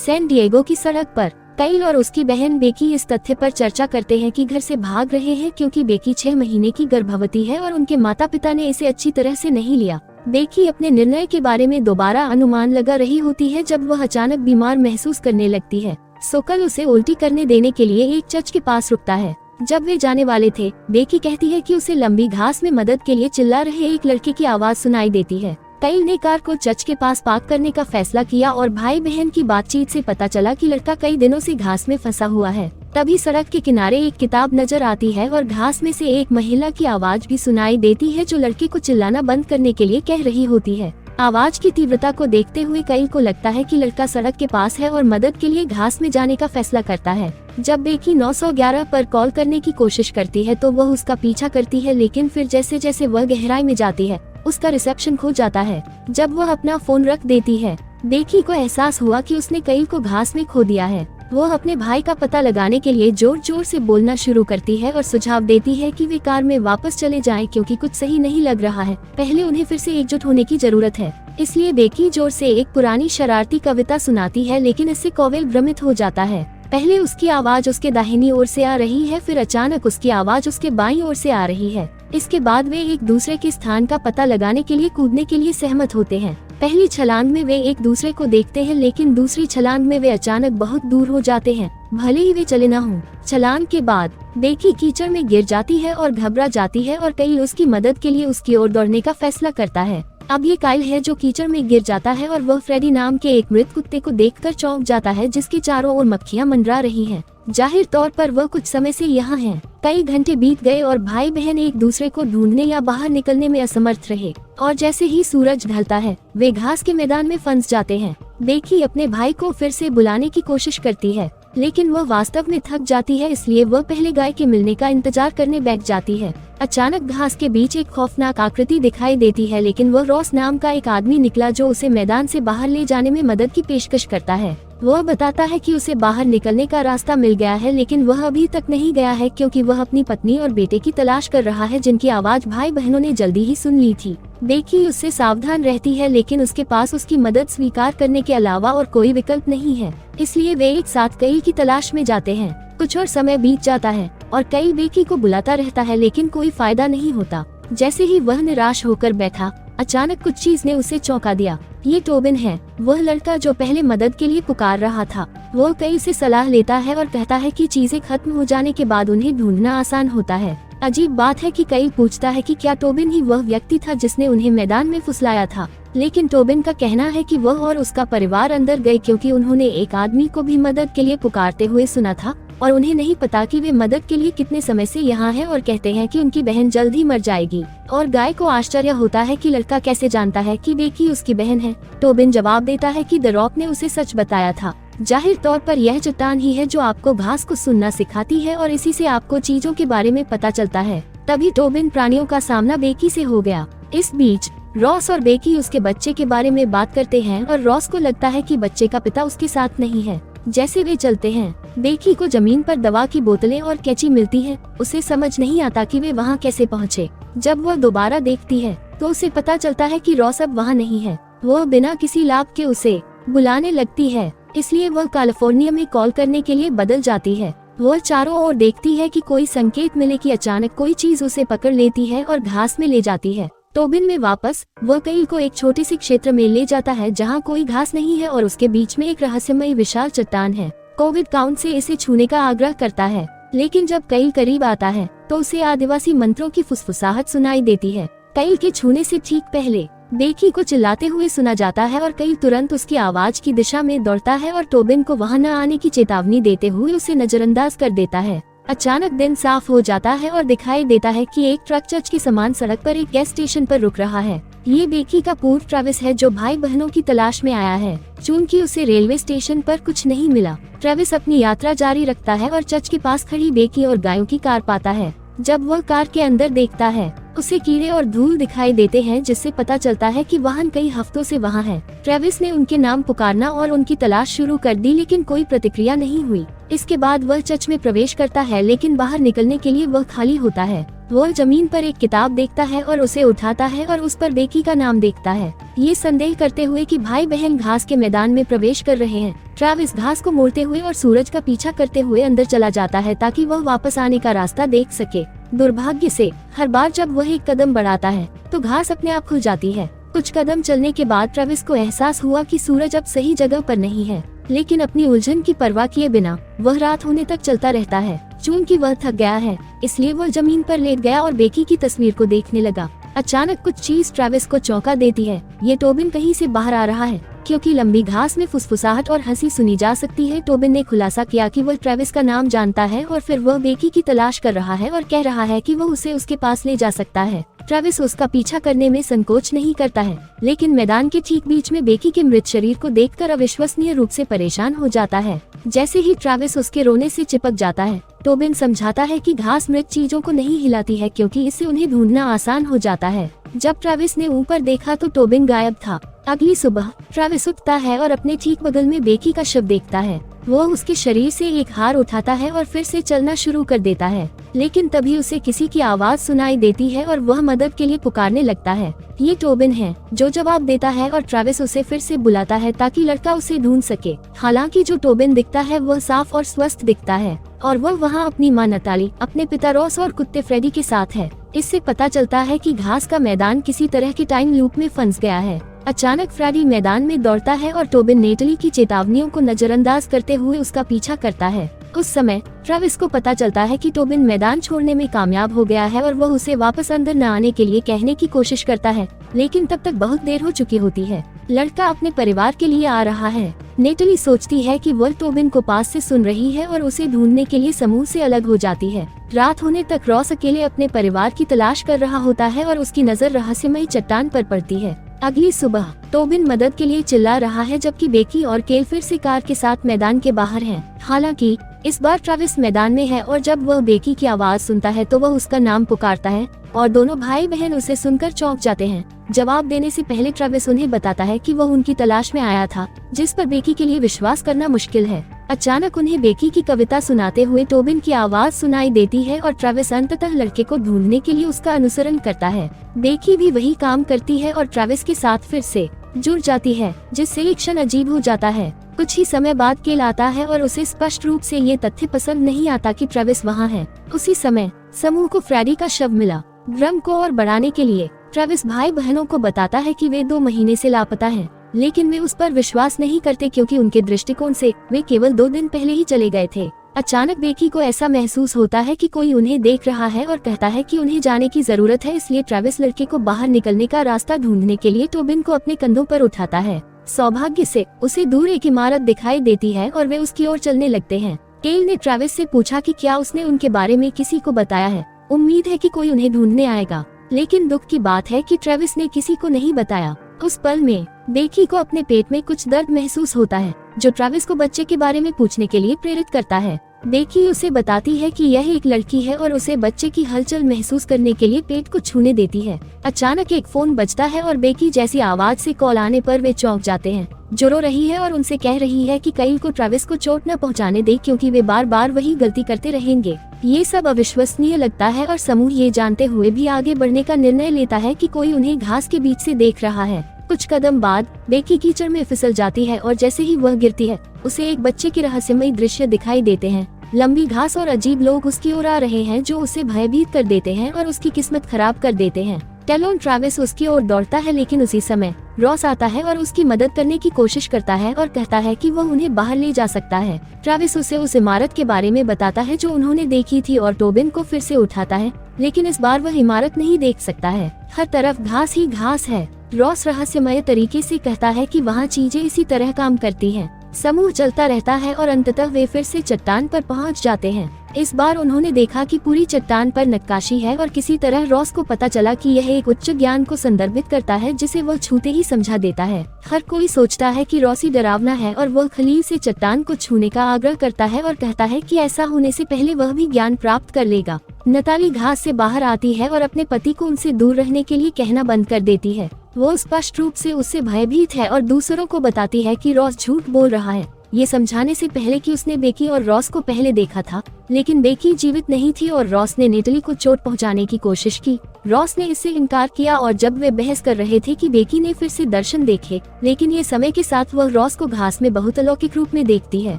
San Diego की सड़क पर काइल और उसकी बहन बेकी इस तथ्य पर चर्चा करते हैं कि घर से भाग रहे हैं क्योंकि बेकी 6 महीने की गर्भवती है और उनके माता पिता ने इसे अच्छी तरह से नहीं लिया। बेकी अपने निर्णय के बारे में दोबारा अनुमान लगा रही होती है जब वह अचानक बीमार महसूस करने लगती है। सोकल उसे उल्टी करने देने के लिए एक चर्च के पास रुकता है। जब वे जाने वाले थे, बेकी कहती है कि उसे लंबी घास में मदद के लिए चिल्ला रहे एक लड़के की आवाज सुनाई देती है। काइल ने कार को चर्च के पास पार्क करने का फैसला किया और भाई बहन की बातचीत से पता चला कि लड़का कई दिनों से घास में फंसा हुआ है। तभी सड़क के किनारे एक किताब नजर आती है और घास में से एक महिला की आवाज भी सुनाई देती है जो लड़के को चिल्लाना बंद करने के लिए कह रही होती है। आवाज की तीव्रता को देखते हुए काइल को लगता है कि लड़का सड़क के पास है और मदद के लिए घास में जाने का फैसला करता है। जब बेकी 911 पर कॉल करने की कोशिश करती है तो वह उसका पीछा करती है, लेकिन फिर जैसे जैसे वह गहराई में जाती है उसका रिसेप्शन खो जाता है। जब वह अपना फोन रख देती है, बेकी को एहसास हुआ कि उसने काइल को घास में खो दिया है। वह अपने भाई का पता लगाने के लिए जोर जोर से बोलना शुरू करती है और सुझाव देती है कि वे कार में वापस चले जाएं क्योंकि कुछ सही नहीं लग रहा है। पहले उन्हें फिर से एकजुट होने की जरूरत है। इसलिए बेकी जोर से एक पुरानी शरारती कविता सुनाती है, लेकिन इससे कोवेल भ्रमित हो जाता है। पहले उसकी आवाज उसके दाहिनी ओर से आ रही है, फिर अचानक उसकी आवाज उसके बाईं ओर से आ रही है। इसके बाद वे एक दूसरे के स्थान का पता लगाने के लिए कूदने के लिए सहमत होते हैं। पहली छलांग में वे एक दूसरे को देखते हैं, लेकिन दूसरी छलांग में वे अचानक बहुत दूर हो जाते हैं, भले ही वे चले न हों। छलांग के बाद बेकी कीचड़ में गिर जाती है और घबरा जाती है और काइल उसकी मदद के लिए उसकी ओर दौड़ने का फैसला करता है। अब ये काइल है जो कीचड़ में गिर जाता है और वह फ्रेडी नाम के एक मृत कुत्ते को देखकर चौंक जाता है जिसके चारों ओर मक्खियां मंडरा रही हैं। जाहिर तौर पर वह कुछ समय से यहाँ हैं। कई घंटे बीत गए और भाई बहन एक दूसरे को ढूंढने या बाहर निकलने में असमर्थ रहे, और जैसे ही सूरज ढलता है वे घास के मैदान में फंस जाते हैं। बेकी अपने भाई को फिर से बुलाने की कोशिश करती है, लेकिन वह वास्तव में थक जाती है, इसलिए वह पहले गाय के मिलने का इंतजार करने बैठ जाती है। अचानक घास के बीच एक खौफनाक आकृति दिखाई देती है, लेकिन वह रॉस नाम का एक आदमी निकला जो उसे मैदान से बाहर ले जाने में मदद की पेशकश करता है। वह बताता है कि उसे बाहर निकलने का रास्ता मिल गया है, लेकिन वह अभी तक नहीं गया है क्योंकि वह अपनी पत्नी और बेटे की तलाश कर रहा है जिनकी आवाज भाई बहनों ने जल्दी ही सुन ली थी। बेकी उससे सावधान रहती है, लेकिन उसके पास उसकी मदद स्वीकार करने के अलावा और कोई विकल्प नहीं है, इसलिए वे एक साथ काइल की तलाश में जाते हैं। कुछ और समय बीत जाता है और काइल बेकी को बुलाता रहता है, लेकिन कोई फायदा नहीं होता। जैसे ही वह निराश होकर बैठा, अचानक कुछ चीज ने उसे चौंका दिया। ये टोबिन है, वह लड़का जो पहले मदद के लिए पुकार रहा था। वह काइल से सलाह लेता है और कहता है कि चीजें खत्म हो जाने के बाद उन्हें ढूंढना आसान होता है। अजीब बात है कि काइल पूछता है कि क्या टोबिन ही वह व्यक्ति था जिसने उन्हें मैदान में फुसलाया था, लेकिन टोबिन का कहना है कि वह और उसका परिवार अंदर गए क्योंकि उन्होंने एक आदमी को भी मदद के लिए पुकारते हुए सुना था और उन्हें नहीं पता कि वे मदद के लिए कितने समय से यहाँ हैं, और कहते हैं कि उनकी बहन जल्द ही मर जाएगी। और गाय को आश्चर्य होता है कि लड़का कैसे जानता है कि बेकी उसकी बहन है। टोबिन जवाब देता है कि द रॉक ने उसे सच बताया था। जाहिर तौर पर यह चट्टान ही है जो आपको घास को सुनना सिखाती है और इसी से आपको चीजों के बारे में पता चलता है। तभी टोबिन प्राणियों का सामना बेकी से हो गया। इस बीच रॉस और बेकी उसके बच्चे के बारे में बात करते हैं और रॉस को लगता है कि बच्चे का पिता उसके साथ नहीं है। जैसे वे चलते हैं, बेकी को जमीन पर दवा की बोतलें और कैंची मिलती है। उसे समझ नहीं आता कि वे वहाँ कैसे पहुँचे। जब वह दोबारा देखती है तो उसे पता चलता है कि रॉस अब वहाँ नहीं है। वह बिना किसी लाभ के उसे बुलाने लगती है, इसलिए वह कैलिफोर्निया में कॉल करने के लिए बदल जाती है। वह चारों ओर देखती है कि कोई संकेत मिले कि अचानक कोई चीज उसे पकड़ लेती है और घास में ले जाती है। टोबिन में वापस वह काइल को एक छोटे से क्षेत्र में ले जाता है जहां कोई घास नहीं है और उसके बीच में एक रहस्यमय विशाल चट्टान है। कोविड काउंट से इसे छूने का आग्रह करता है, लेकिन जब काइल करीब आता है तो उसे आदिवासी मंत्रों की फुसफुसाहट सुनाई देती है। काइल के छूने से ठीक पहले बेकी को चिल्लाते हुए सुना जाता है और काइल तुरंत उसकी आवाज की दिशा में दौड़ता है और टोबिन को वहां न आने की चेतावनी देते हुए उसे नजरअंदाज कर देता है। अचानक दिन साफ हो जाता है और दिखाई देता है कि एक ट्रक चर्च के समान सड़क पर एक गैस स्टेशन पर रुक रहा है। ये बेकी का पूर्व ट्रेविस है जो भाई बहनों की तलाश में आया है। चूंकि उसे रेलवे स्टेशन पर कुछ नहीं मिला, ट्रेविस अपनी यात्रा जारी रखता है और चर्च के पास खड़ी बेकी और गायों की कार पाता है। जब वह कार के अंदर देखता है, उसे कीड़े और धूल दिखाई देते हैं, जिससे पता चलता है कि वाहन कई हफ्तों से वहां है। ट्रेविस ने उनके नाम पुकारना और उनकी तलाश शुरू कर दी, लेकिन कोई प्रतिक्रिया नहीं हुई। इसके बाद वह चर्च में प्रवेश करता है, लेकिन बाहर निकलने के लिए वह खाली होता है। वो जमीन पर एक किताब देखता है और उसे उठाता है और उस पर बेकी का नाम देखता है। ये संदेह करते हुए कि भाई बहन घास के मैदान में प्रवेश कर रहे हैं, ट्रैविस घास को मोड़ते हुए और सूरज का पीछा करते हुए अंदर चला जाता है ताकि वह वापस आने का रास्ता देख सके। दुर्भाग्य से हर बार जब वह एक कदम बढ़ाता है तो घास अपने आप खुल जाती है। कुछ कदम चलने के बाद ट्रैविस को एहसास हुआ कि सूरज अब सही जगह पर नहीं है, लेकिन अपनी उलझन की परवाह किए बिना वह रात होने तक चलता रहता है। चूंकि वह थक गया है, इसलिए वह जमीन पर लेट गया और बेकी की तस्वीर को देखने लगा। अचानक कुछ चीज ट्रैविस को चौंका देती है। ये टोबिन कहीं से बाहर आ रहा है, क्योंकि लंबी घास में फुसफुसाहट और हंसी सुनी जा सकती है। टोबिन ने खुलासा किया कि वह ट्रैविस का नाम जानता है और फिर वह बेकी की तलाश कर रहा है और कह रहा है कि वह उसे उसके पास ले जा सकता है। ट्रैविस उसका पीछा करने में संकोच नहीं करता है, लेकिन मैदान के ठीक बीच में बेकी के मृत शरीर को देखकर अविश्वसनीय रूप से परेशान हो जाता है। जैसे ही ट्रैविस उसके रोने से चिपक जाता है, टोबिन समझाता है कि घास मृत चीजों को नहीं हिलाती है, क्योंकि इससे उन्हें ढूंढना आसान हो जाता है। जब ट्रैविस ने ऊपर देखा तो टोबिन गायब था। अगली सुबह ट्रैविस उठता है और अपने ठीक बगल में बेकी का शव देखता है। वह उसके शरीर से एक हार उठाता है और फिर से चलना शुरू कर देता है, लेकिन तभी उसे किसी की आवाज सुनाई देती है और वह मदद के लिए पुकारने लगता है। ये टोबिन है जो जवाब देता है और ट्रैविस उसे फिर से बुलाता है ताकि लड़का उसे ढूंढ सके। हालांकि जो टोबिन दिखता है वह साफ और स्वस्थ दिखता है और वह वहाँ अपनी माँ नताली, अपने पिता रॉस और कुत्ते फ्रेडी के साथ है। इससे पता चलता है कि घास का मैदान किसी तरह के टाइम लूप में फंस गया है। अचानक फ्रेडी मैदान में दौड़ता है और टोबिन नेटली की चेतावनियों को नजरअंदाज करते हुए उसका पीछा करता है। उस समय ट्रैविस को पता चलता है कि टोबिन मैदान छोड़ने में कामयाब हो गया है और वह उसे वापस अंदर न आने के लिए कहने की कोशिश करता है, लेकिन तब तक बहुत देर हो चुकी होती है। लड़का अपने परिवार के लिए आ रहा है। नेटली सोचती है कि वह टोबिन को पास से सुन रही है और उसे ढूंढने के लिए समूह से अलग हो जाती है। रात होने तक रॉस अकेले अपने परिवार की तलाश कर रहा होता है और उसकी नजर रहस्यमयी चट्टान पर पड़ती है। अगली सुबह टोबिन मदद के लिए चिल्ला रहा है, जबकि बेकी और केल फिर से कार के साथ मैदान के बाहर हैं। हालांकि इस बार ट्रैविस मैदान में है और जब वह बेकी की आवाज सुनता है तो वह उसका नाम पुकारता है और दोनों भाई बहन उसे सुनकर चौंक जाते हैं। जवाब देने से पहले ट्रैविस उन्हें बताता है कि वह उनकी तलाश में आया था, जिस पर बेकी के लिए विश्वास करना मुश्किल है। अचानक उन्हें बेकी की कविता सुनाते हुए टोबिन की आवाज सुनाई देती है और ट्रैविस अंततः लड़के को ढूंढने के लिए उसका अनुसरण करता है। बेकी भी वही काम करती है और ट्रैविस के साथ फिर से जुड़ जाती है, जिससे एक क्षण अजीब हो जाता है। कुछ ही समय बाद केल आता है और उसे स्पष्ट रूप से ये तथ्य पसंद नहीं आता कि ट्रैविस वहाँ है। उसी समय समूह को फ्रेडी का शव मिला। भ्रम को और बढ़ाने के लिए ट्रैविस भाई बहनों को बताता है कि वे 2 महीने से लापता हैं, लेकिन वे उस पर विश्वास नहीं करते क्योंकि उनके दृष्टिकोण से वे केवल 2 दिन पहले ही चले गए थे। अचानक बेकी को ऐसा महसूस होता है कि कोई उन्हें देख रहा है और कहता है कि उन्हें जाने की जरूरत है, इसलिए ट्रैविस लड़के को बाहर निकलने का रास्ता ढूंढने के लिए टोबिन को अपने कंधों पर उठाता है। सौभाग्य से उसे दूर एक इमारत दिखाई देती है और वे उसकी ओर चलने लगते हैं। केल ने ट्रैविस से पूछा कि क्या उसने उनके बारे में किसी को बताया है। उम्मीद है कि कोई उन्हें ढूंढने आएगा, लेकिन दुख की बात है कि ट्रैविस ने किसी को नहीं बताया। उस पल में बेकी को अपने पेट में कुछ दर्द महसूस होता है, जो ट्रैविस को बच्चे के बारे में पूछने के लिए प्रेरित करता है। बेकी उसे बताती है कि यह एक लड़की है और उसे बच्चे की हलचल महसूस करने के लिए पेट को छूने देती है। अचानक एक फोन बजता है और बेकी जैसी आवाज से कॉल आने पर वे चौंक जाते हैं। जो रो रही है और उनसे कह रही है कि कईल को ट्रैविस को चोट न पहुंचाने दे, क्योंकि वे बार बार वही गलती करते रहेंगे। ये सब अविश्वसनीय लगता है और समूह ये जानते हुए भी आगे बढ़ने का निर्णय लेता है कि कोई उन्हें घास के बीच से देख रहा है। कुछ कदम बाद बेकी कीचड़ में फिसल जाती है और जैसे ही वह गिरती है उसे एक बच्चे के रहस्यमयी दृश्य दिखाई देते हैं। लंबी घास और अजीब लोग उसकी ओर आ रहे हैं जो उसे भयभीत कर देते हैं और उसकी किस्मत खराब कर देते हैं। टेलोन ट्रैविस उसकी ओर दौड़ता है, लेकिन उसी समय रॉस आता है और उसकी मदद करने की कोशिश करता है और कहता है कि वह उन्हें बाहर ले जा सकता है। ट्रैविस उसे उस इमारत के बारे में बताता है जो उन्होंने देखी थी और टोबिन को फिर से उठाता है, लेकिन इस बार वह इमारत नहीं देख सकता है। हर तरफ घास ही घास है। रॉस रहस्यमय तरीके से कहता है कि वहाँ चीजें इसी तरह काम करती हैं। समूह चलता रहता है और अंततः वे फिर से चट्टान पर पहुंच जाते हैं। इस बार उन्होंने देखा कि पूरी चट्टान पर नक्काशी है और किसी तरह रॉस को पता चला कि यह एक उच्च ज्ञान को संदर्भित करता है जिसे वह छूते ही समझा देता है। हर कोई सोचता है कि रॉसी डरावना है और वह खलील से चट्टान को छूने का आग्रह करता है और कहता है कि ऐसा होने से पहले वह भी ज्ञान प्राप्त कर लेगा। नताली घास से बाहर आती है और अपने पति को उनसे दूर रहने के लिए कहना बंद कर देती है। वो स्पष्ट रूप से उससे भयभीत है और दूसरों को बताती है कि रॉस झूठ बोल रहा है। ये समझाने से पहले कि उसने बेकी और रॉस को पहले देखा था, लेकिन बेकी जीवित नहीं थी और रॉस ने नेटली को चोट पहुंचाने की कोशिश की। रॉस ने इससे इनकार किया और जब वे बहस कर रहे थे कि बेकी ने फिर से दर्शन देखे, लेकिन ये समय के साथ वह रॉस को घास में बहुत अलौकिक रूप में देखती है।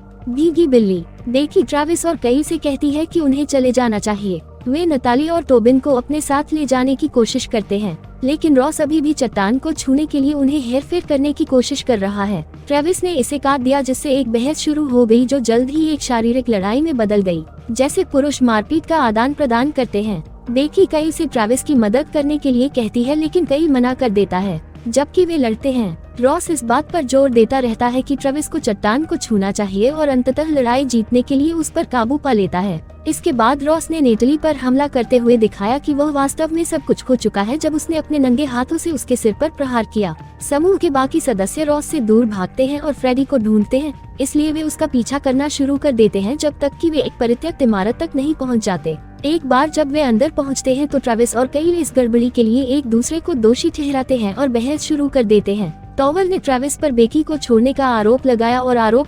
भीगी बिल्ली। बेकी ट्रैविस और कई से कहती है कि उन्हें चले जाना चाहिए। वे नताली और टोबिन को अपने साथ ले जाने की कोशिश करते हैं, लेकिन रॉस अभी भी चट्टान को छूने के लिए उन्हें हेरफेर करने की कोशिश कर रहा है। ट्रेविस ने इसे काट दिया, जिससे एक बहस शुरू हो गई जो जल्द ही एक शारीरिक लड़ाई में बदल गई, जैसे पुरुष मारपीट का आदान प्रदान करते हैं। बेकी कई से ट्रेविस की मदद करने के लिए कहती है, लेकिन कई मना कर देता है। जबकि वे लड़ते हैं, रॉस इस बात पर जोर देता रहता है कि ट्रेविस को चट्टान को छूना चाहिए और अंततः लड़ाई जीतने के लिए उस पर काबू पा लेता है। इसके बाद रॉस ने नेटली पर हमला करते हुए दिखाया कि वह वास्तव में सब कुछ खो चुका है जब उसने अपने नंगे हाथों से उसके सिर पर प्रहार किया। समूह के बाकी सदस्य रॉस से दूर भागते हैं और फ्रेडी को ढूंढते हैं, इसलिए वे उसका पीछा करना शुरू कर देते हैं जब तक कि वे एक परित्यक्त इमारत तक नहीं पहुंच जाते। एक बार जब वे अंदर पहुंचते हैं तो ट्रेविस और कई इस गड़बड़ी के लिए एक दूसरे को दोषी ठहराते हैं और बहस शुरू कर देते हैं। टॉवल ने ट्रेविस पर बेकी को छोड़ने का आरोप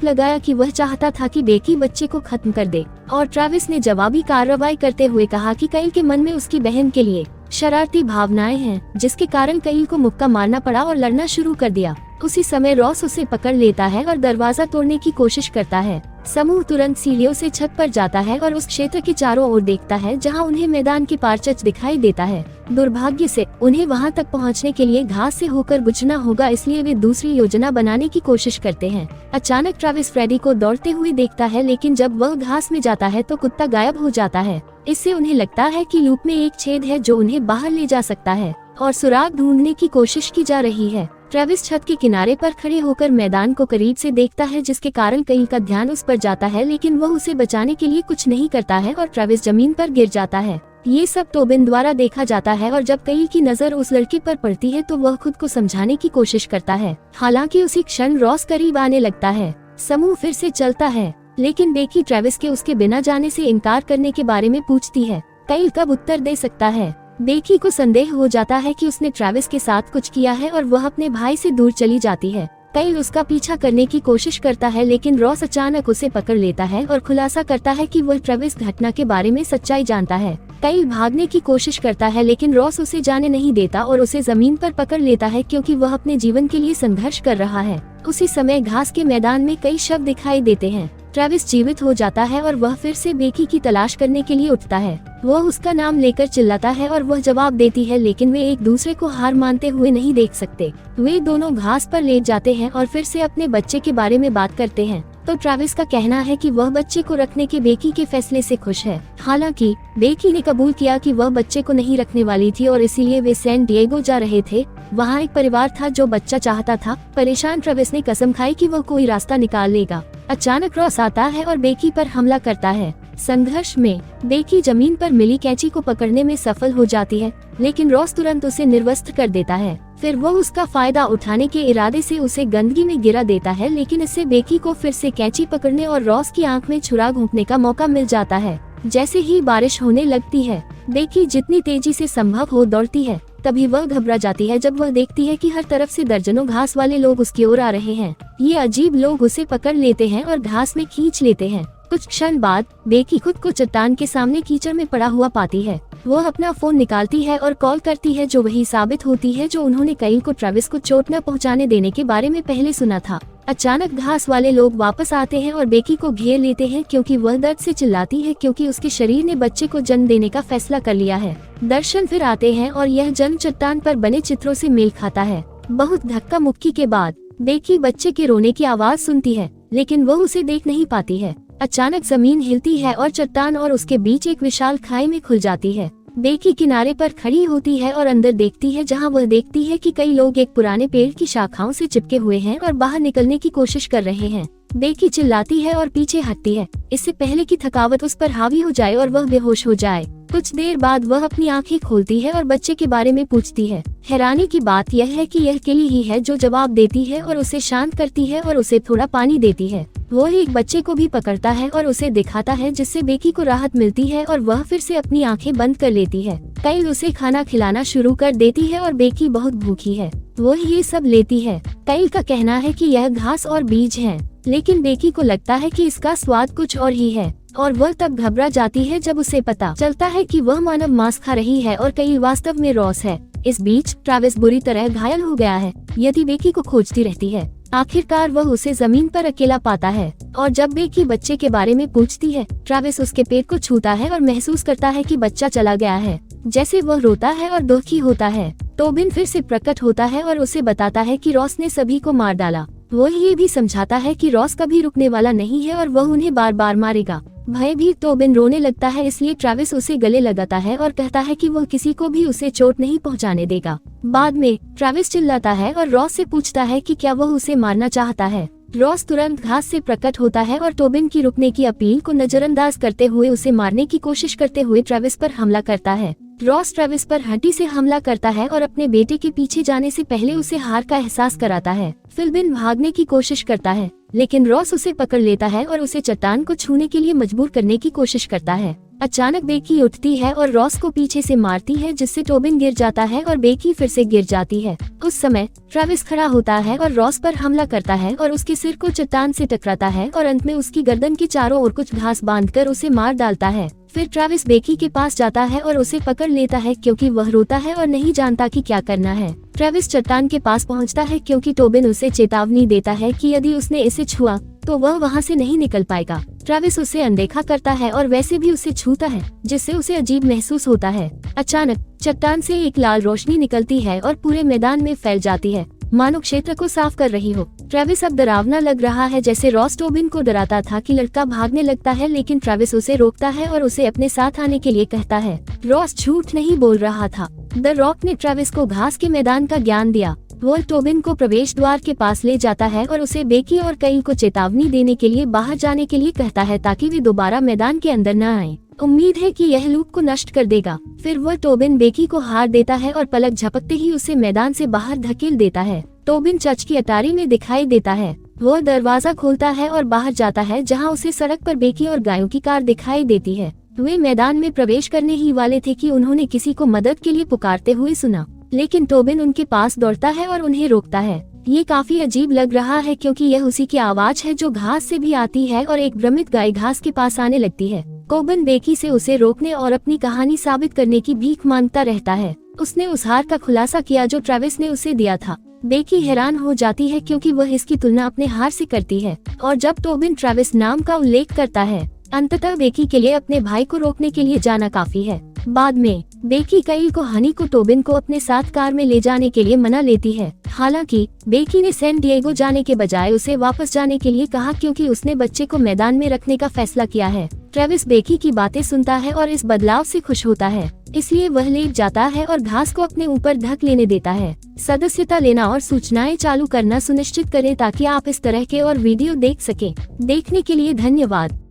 लगाया कि वह चाहता था कि बेकी बच्चे को खत्म कर दे, और ट्रेविस ने जवाबी कार्रवाई करते हुए कहा कि कईल के मन में उसकी बहन के लिए शरारती भावनाएं हैं, जिसके कारण कईल को मुक्का मारना पड़ा और लड़ना शुरू कर दिया। उसी समय रॉस उसे पकड़ लेता है और दरवाजा तोड़ने की कोशिश करता है। समूह तुरंत सीढ़ियों से छत पर जाता है और उस क्षेत्र के चारों ओर देखता है जहां उन्हें मैदान के पार चच दिखाई देता है। दुर्भाग्य से उन्हें वहां तक पहुंचने के लिए घास से होकर गुजरना होगा, इसलिए वे दूसरी योजना बनाने की कोशिश करते हैं। अचानक ट्रेविस फ्रेडी को दौड़ते हुए देखता है, लेकिन जब वह घास में जाता है तो कुत्ता गायब हो जाता है। इससे उन्हें लगता है कि लूप में एक छेद है जो उन्हें बाहर ले जा सकता है और सुराग ढूंढने की कोशिश की जा रही है। ट्रेविस छत के किनारे पर खड़े होकर मैदान को करीब से देखता है, जिसके कारण कईल का ध्यान उस पर जाता है, लेकिन वह उसे बचाने के लिए कुछ नहीं करता है और ट्रेविस जमीन पर गिर जाता है। ये सब टोबिन द्वारा देखा जाता है और जब कईल की नजर उस लड़की पर पड़ती है तो वह खुद को समझाने की कोशिश करता है। हालांकि उसी क्षण रॉस करीब आने लगता है। समूह फिर से चलता है, लेकिन बेकी ट्रेविस के उसके बिना जाने से इनकार करने के बारे में पूछती है। कईल कब उत्तर दे सकता है? बेकी को संदेह हो जाता है कि उसने ट्रेविस के साथ कुछ किया है और वह अपने भाई से दूर चली जाती है। कईल उसका पीछा करने की कोशिश करता है, लेकिन रॉस अचानक उसे पकड़ लेता है और खुलासा करता है कि वह ट्रेविस घटना के बारे में सच्चाई जानता है। कईल भागने की कोशिश करता है, लेकिन रॉस उसे जाने नहीं देता और उसे जमीन पर पकड़ लेता है क्योंकि वह अपने जीवन के लिए संघर्ष कर रहा है। उसी समय घास के मैदान में कई शव दिखाई देते हैं। ट्रेविस जीवित हो जाता है और वह फिर से बेकी की तलाश करने के लिए उठता है। वह उसका नाम लेकर चिल्लाता है और वह जवाब देती है, लेकिन वे एक दूसरे को हार मानते हुए नहीं देख सकते। वे दोनों घास पर लेट जाते हैं और फिर से अपने बच्चे के बारे में बात करते हैं। तो ट्रेविस का कहना है कि वह बच्चे को रखने के बेकी के फैसले से खुश है। हालांकि बेकी ने कबूल किया कि वह बच्चे को नहीं रखने वाली थी और इसीलिए वे सैन डिएगो जा रहे थे। वहाँ एक परिवार था जो बच्चा चाहता था। परेशान ट्रेविस ने कसम खाई कि वह कोई रास्ता निकाल लेगा। अचानक रॉस आता है और बेकी पर हमला करता है। संघर्ष में बेकी जमीन पर मिली कैंची को पकड़ने में सफल हो जाती है, लेकिन रॉस तुरंत उसे निर्वस्त्र कर देता है। फिर वह उसका फायदा उठाने के इरादे से उसे गंदगी में गिरा देता है, लेकिन इससे बेकी को फिर से कैंची पकड़ने और रॉस की आंख में छुरा घोंपने का मौका मिल जाता है। जैसे ही बारिश होने लगती है, बेकी जितनी तेजी से संभव हो दौड़ती है। तभी वह घबरा जाती है जब वह देखती है कि हर तरफ से दर्जनों घास वाले लोग उसकी ओर आ रहे हैं। ये अजीब लोग उसे पकड़ लेते हैं और घास में खींच लेते हैं। कुछ क्षण बाद बेकी खुद को चट्टान के सामने कीचड़ में पड़ा हुआ पाती है। वह अपना फोन निकालती है और कॉल करती है, जो वही साबित होती है जो उन्होंने कईल को ट्रेविस को चोट न पहुंचाने देने के बारे में पहले सुना था। अचानक घास वाले लोग वापस आते हैं और बेकी को घेर लेते हैं क्योंकि वह दर्द से चिल्लाती है, क्योंकि उसके शरीर ने बच्चे को जन्म देने का फैसला कर लिया है। दर्शन फिर आते हैं और यह जन्म चट्टान पर बने चित्रों से मेल खाता है। बहुत धक्का मुक्की के बाद बेकी बच्चे के रोने की आवाज सुनती है, लेकिन वह उसे देख नहीं पाती है। अचानक जमीन हिलती है और चट्टान और उसके बीच एक विशाल खाई में खुल जाती है। बेकी किनारे पर खड़ी होती है और अंदर देखती है, जहां वह देखती है कि कई लोग एक पुराने पेड़ की शाखाओं से चिपके हुए हैं और बाहर निकलने की कोशिश कर रहे हैं। बेकी चिल्लाती है और पीछे हटती है, इससे पहले कि थकावट उस पर हावी हो जाए और वह बेहोश हो जाए। कुछ देर बाद वह अपनी आंखें खोलती है और बच्चे के बारे में पूछती है। हैरानी की बात यह है कि यह केली ही है जो जवाब देती है और उसे शांत करती है और उसे थोड़ा पानी देती है। वो एक बच्चे को भी पकड़ता है और उसे दिखाता है, जिससे बेकी को राहत मिलती है और वह फिर से अपनी आंखें बंद कर लेती है। कईल उसे खाना खिलाना शुरू कर देती है और बेकी बहुत भूखी है। वो ये सब लेती है। कईल का कहना है कि यह घास और बीज हैं। लेकिन बेकी को लगता है कि इसका स्वाद कुछ और ही है और वह तब घबरा जाती है जब उसे पता चलता है कि वह मानव मांस खा रही है और कई वास्तव में रॉस है। इस बीच ट्रैविस बुरी तरह घायल हो गया है। यदि बेकी को खोजती रहती है, आखिरकार वह उसे जमीन पर अकेला पाता है और जब बेकी बच्चे के बारे में पूछती है, ट्रैविस उसके पेट को छूता है और महसूस करता है कि बच्चा चला गया है। जैसे वह रोता है और दुखी होता है, टोबिन फिर से प्रकट होता है और उसे बताता है कि रॉस ने सभी को मार डाला। वह ये भी समझाता है कि रॉस कभी रुकने वाला नहीं है और वह उन्हें बार बार मारेगा। भयभीत टोबिन रोने लगता है, इसलिए ट्रैविस उसे गले लगाता है और कहता है कि वह किसी को भी उसे चोट नहीं पहुंचाने देगा। बाद में ट्रैविस चिल्लाता है और रॉस से पूछता है कि क्या वह उसे मारना चाहता है। रॉस तुरंत घास से प्रकट होता है और टोबिन की रुकने की अपील को नजरअंदाज करते हुए उसे मारने की कोशिश करते हुए ट्रैविस पर हमला करता है। रॉस ट्रैविस पर हड्डी से हमला करता है और अपने बेटे के पीछे जाने से पहले उसे हार का एहसास कराता है। फिलिबिन भागने की कोशिश करता है, लेकिन रॉस उसे पकड़ लेता है और उसे चट्टान को छूने के लिए मजबूर करने की कोशिश करता है। अचानक बेकी उठती है और रॉस को पीछे से मारती है, जिससे टोबिन गिर जाता है और बेकी फिर से गिर जाती है। उस समय ट्रैविस खड़ा होता है और रॉस पर हमला करता है और उसके सिर को चट्टान से टकराता है और अंत में उसकी गर्दन के चारों ओर कुछ घास बांधकर उसे मार डालता है। फिर ट्रैविस बेकी के पास जाता है और उसे पकड़ लेता है क्योंकि वह रोता है और नहीं जानता कि क्या करना है। ट्रैविस चट्टान के पास पहुंचता है क्योंकि टोबिन उसे चेतावनी देता है कि यदि उसने इसे छुआ तो वह वहां से नहीं निकल पाएगा। ट्रैविस उसे अनदेखा करता है और वैसे भी उसे छूता है, जिससे उसे अजीब महसूस होता है। अचानक चट्टान से एक लाल रोशनी निकलती है और पूरे मैदान में फैल जाती है, मानो क्षेत्र को साफ कर रही हो। ट्रैविस अब डरावना लग रहा है, जैसे रॉस टोबिन को डराता था कि लड़का भागने लगता है, लेकिन ट्रैविस उसे रोकता है और उसे अपने साथ आने के लिए कहता है। रॉस झूठ नहीं बोल रहा था। द रॉक ने ट्रैविस को घास के मैदान का ज्ञान दिया। वह टोबिन को प्रवेश द्वार के पास ले जाता है और उसे बेकी और कई को चेतावनी देने के लिए बाहर जाने के लिए कहता है ताकि वे दोबारा मैदान के अंदर न आए। उम्मीद है कि यह लूप को नष्ट कर देगा। फिर वह टोबिन बेकी को हार देता है और पलक झपकते ही उसे मैदान से बाहर धकेल देता है। टोबिन चर्च की अटारी में दिखाई देता है। वह दरवाजा खोलता है और बाहर जाता है, जहां उसे सड़क पर बेकी और गायों की कार दिखाई देती है। वे मैदान में प्रवेश करने ही वाले थे कि उन्होंने किसी को मदद के लिए पुकारते हुए सुना, लेकिन टोबिन उनके पास दौड़ता है और उन्हें रोकता है। ये काफी अजीब लग रहा है क्योंकि यह उसी की आवाज है जो घास से भी आती है और एक भ्रमित गाय घास के पास आने लगती है। टोबिन बेकी से उसे रोकने और अपनी कहानी साबित करने की भीख मांगता रहता है। उसने उस हार का खुलासा किया जो ट्रैविस ने उसे दिया था। बेकी हैरान हो जाती है क्योंकि वह इसकी तुलना अपने हार से करती है, और जब टोबिन ट्रैविस नाम का उल्लेख करता है, अंततः बेकी के लिए अपने भाई को रोकने के लिए जाना काफी है। बाद में बेकी कई को हनी को टोबिन को अपने साथ कार में ले जाने के लिए मना लेती है। हालांकि बेकी ने सैन डिएगो जाने के बजाय उसे वापस जाने के लिए कहा क्योंकि उसने बच्चे को मैदान में रखने का फैसला किया है। ट्रैविस बेकी की बातें सुनता है और इस बदलाव से खुश होता है, इसलिए वह लेट जाता है और घास को अपने ऊपर ढक लेने देता है। सदस्यता लेना और सूचनाएं चालू करना सुनिश्चित करें ताकि आप इस तरह के और वीडियो देख सकें। देखने के लिए धन्यवाद।